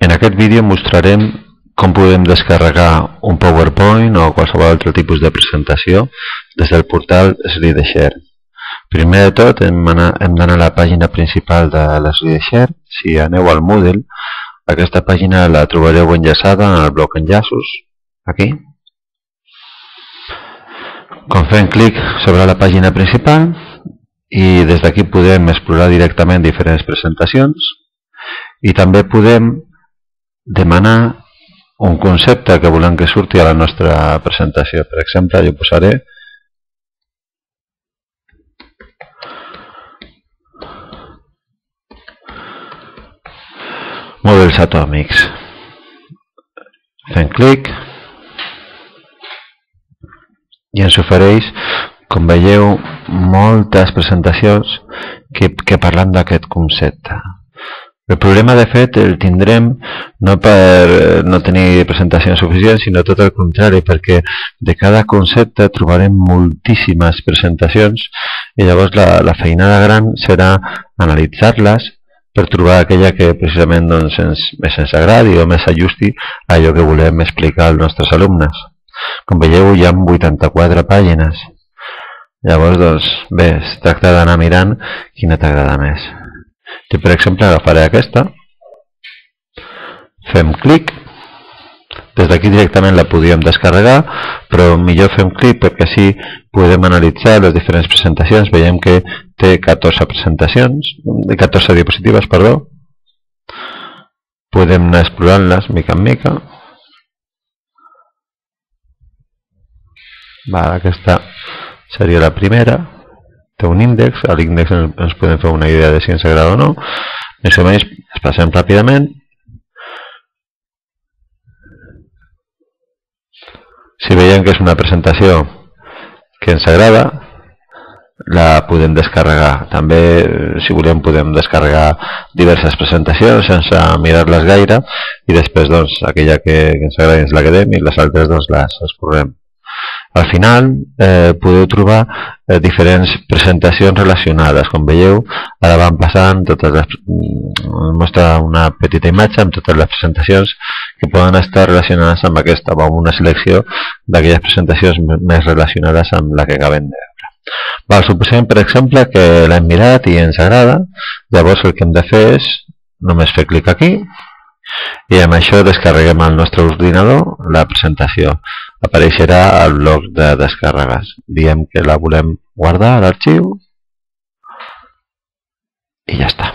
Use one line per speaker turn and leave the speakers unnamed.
En aquest vídeo mostrarem com podem descarregar un PowerPoint o qualsevol altre tipus de presentació des del portal SlideShare. Primer de tot hem d'anar a la pàgina principal de l'SlideShare. Si aneu al Moodle, aquesta pàgina la trobareu enllaçada en el bloc enllaços, aquí. Com fem clic sobre la pàgina principal i des d'aquí podem explorar directament diferents presentacions i també podem demanar un concepte que volem que surti a la nostra presentació. Per exemple, jo posaré models atòmics. Fem clic i ens ofereix, com veieu, moltes presentacions que parlen d'aquest concepte. El problema, de fet, el tindrem no per no tenir presentacions suficients, sinó tot el contrari, perquè de cada concepte trobarem moltíssimes presentacions i llavors la feinada gran serà analitzar-les per trobar aquella que precisament més ens agradi o més s'ajusti a allò que volem explicar als nostres alumnes. Com veieu, hi ha 84 pàgines. Llavors, bé, es tracta d'anar mirant quina t'agrada més. Jo, per exemple, agafaré aquesta, fem clic, des d'aquí directament la podíem descarregar, però millor fem clic perquè així podem analitzar les diferents presentacions. Veiem que té 14 presentacions, 14 diapositives, perdó. Podem anar explorant-les mica en mica. Aquesta seria la primera. Té un índex, a l'índex ens podem fer una idea de si ens agrada o no. Més o menys es passem ràpidament. Si veiem que és una presentació que ens agrada, la podem descarregar. També, si volem, podem descarregar diverses presentacions sense mirar-les gaire i després, aquella que ens agrada ens la quedem i les altres, les explorem. Al final podeu trobar diferents presentacions relacionades. Com veieu, ara van passant, mostra una petita imatge amb totes les presentacions que poden estar relacionades amb aquesta, amb una selecció d'aquelles presentacions més relacionades amb la que acabem de veure. Suposem, per exemple, que l'hem mirat i ens agrada. Llavors el que hem de fer és només fer clic aquí i amb això descarreguem al nostre ordinador la presentació. Apareixerà al bloc de descàrregues. Diem que la volem guardar a l'arxiu i ja està.